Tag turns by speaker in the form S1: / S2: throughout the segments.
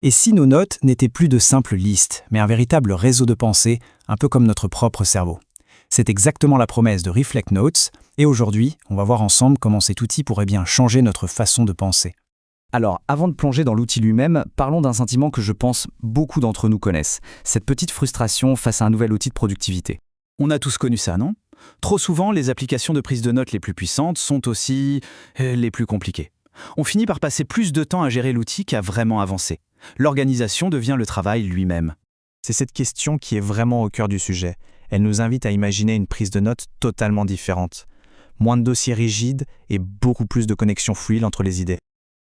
S1: Et si nos notes n'étaient plus de simples listes, mais un véritable réseau de pensée, un peu comme notre propre cerveau? C'est exactement la promesse de Reflect Notes, et aujourd'hui, on va voir ensemble comment cet outil pourrait bien changer notre façon de penser.
S2: Alors, avant de plonger dans l'outil lui-même, parlons d'un sentiment que je pense beaucoup d'entre nous connaissent, cette petite frustration face à un nouvel outil de productivité.
S3: On a tous connu ça, non? Trop souvent, les applications de prise de notes les plus puissantes sont aussi les plus compliquées. On finit par passer plus de temps à gérer l'outil qu'à vraiment avancer. L'organisation devient le travail lui-même.
S4: C'est cette question qui est vraiment au cœur du sujet. Elle nous invite à imaginer une prise de notes totalement différente. Moins de dossiers rigides et beaucoup plus de connexions fluides entre les idées.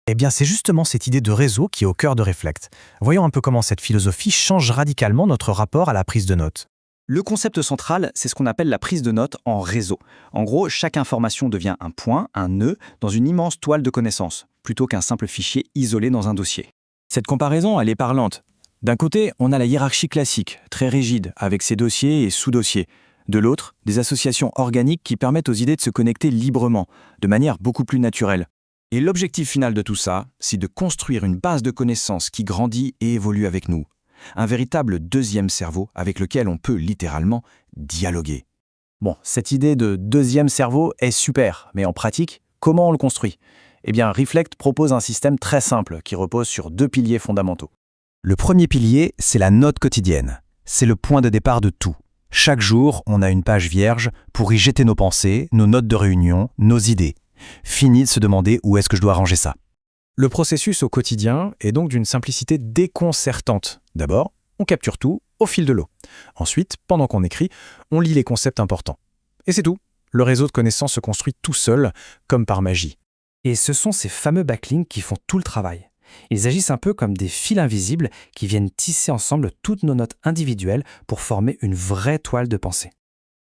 S5: Eh bien, c'est justement cette idée de réseau qui est au cœur de Reflect. Voyons un peu comment cette philosophie change radicalement notre rapport à la prise de notes.
S2: Le concept central, c'est ce qu'on appelle la prise de notes en réseau. En gros, chaque information devient un point, un nœud, dans une immense toile de connaissances, plutôt qu'un simple fichier isolé dans un dossier.
S1: Cette comparaison, elle est parlante. D'un côté, on a la hiérarchie classique, très rigide, avec ses dossiers et sous-dossiers. De l'autre, des associations organiques qui permettent aux idées de se connecter librement, de manière beaucoup plus naturelle. Et l'objectif final de tout ça, c'est de construire une base de connaissances qui grandit et évolue avec nous. Un véritable deuxième cerveau avec lequel on peut littéralement dialoguer.
S5: Bon, cette idée de deuxième cerveau est super, mais en pratique, comment on le construit? Eh bien, Reflect propose un système très simple qui repose sur 2 piliers fondamentaux. Le premier pilier, c'est la note quotidienne. C'est le point de départ de tout. Chaque jour, on a une page vierge pour y jeter nos pensées, nos notes de réunion, nos idées. Fini de se demander où est-ce que je dois ranger ça. Le processus au quotidien est donc d'une simplicité déconcertante. D'abord, on capture tout au fil de l'eau. Ensuite, pendant qu'on écrit, on lit les concepts importants. Et c'est tout. Le réseau de connaissances se construit tout seul, comme par magie.
S6: Et ce sont ces fameux backlinks qui font tout le travail. Ils agissent un peu comme des fils invisibles qui viennent tisser ensemble toutes nos notes individuelles pour former une vraie toile de pensée.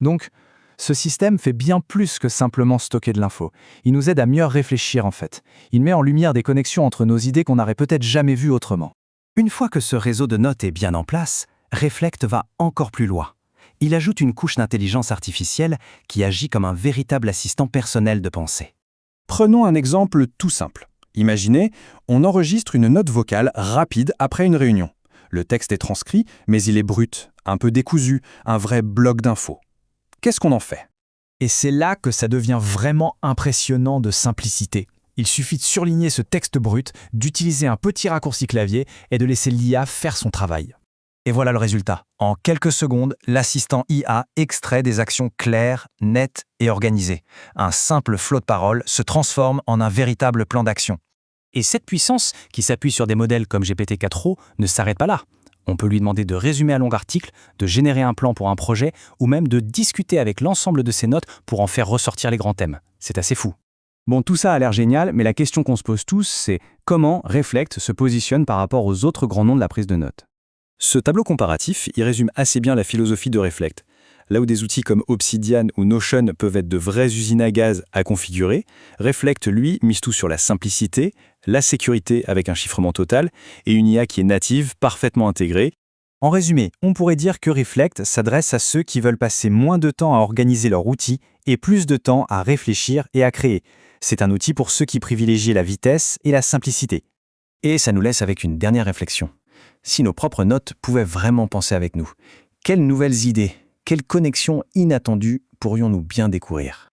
S5: Donc, ce système fait bien plus que simplement stocker de l'info. Il nous aide à mieux réfléchir en fait. Il met en lumière des connexions entre nos idées qu'on n'aurait peut-être jamais vues autrement.
S2: Une fois que ce réseau de notes est bien en place, Reflect va encore plus loin. Il ajoute une couche d'intelligence artificielle qui agit comme un véritable assistant personnel de pensée.
S1: Prenons un exemple tout simple. Imaginez, on enregistre une note vocale rapide après une réunion. Le texte est transcrit, mais il est brut, un peu décousu, un vrai bloc d'infos. Qu'est-ce qu'on en fait?
S5: Et c'est là que ça devient vraiment impressionnant de simplicité. Il suffit de surligner ce texte brut, d'utiliser un petit raccourci clavier et de laisser l'IA faire son travail. Et voilà le résultat. En quelques secondes, l'assistant IA extrait des actions claires, nettes et organisées. Un simple flot de paroles se transforme en un véritable plan d'action.
S6: Et cette puissance, qui s'appuie sur des modèles comme GPT-4o, ne s'arrête pas là. On peut lui demander de résumer un long article, de générer un plan pour un projet, ou même de discuter avec l'ensemble de ses notes pour en faire ressortir les grands thèmes. C'est assez fou.
S2: Bon, tout ça a l'air génial, mais la question qu'on se pose tous, c'est comment Reflect se positionne par rapport aux autres grands noms de la prise de notes?
S3: Ce tableau comparatif y résume assez bien la philosophie de Reflect. Là où des outils comme Obsidian ou Notion peuvent être de vraies usines à gaz à configurer, Reflect, lui, mise tout sur la simplicité, la sécurité avec un chiffrement total et une IA qui est native, parfaitement intégrée.
S5: En résumé, on pourrait dire que Reflect s'adresse à ceux qui veulent passer moins de temps à organiser leur outil et plus de temps à réfléchir et à créer. C'est un outil pour ceux qui privilégient la vitesse et la simplicité.
S1: Et ça nous laisse avec une dernière réflexion. Si nos propres notes pouvaient vraiment penser avec nous, quelles nouvelles idées, quelles connexions inattendues pourrions-nous bien découvrir?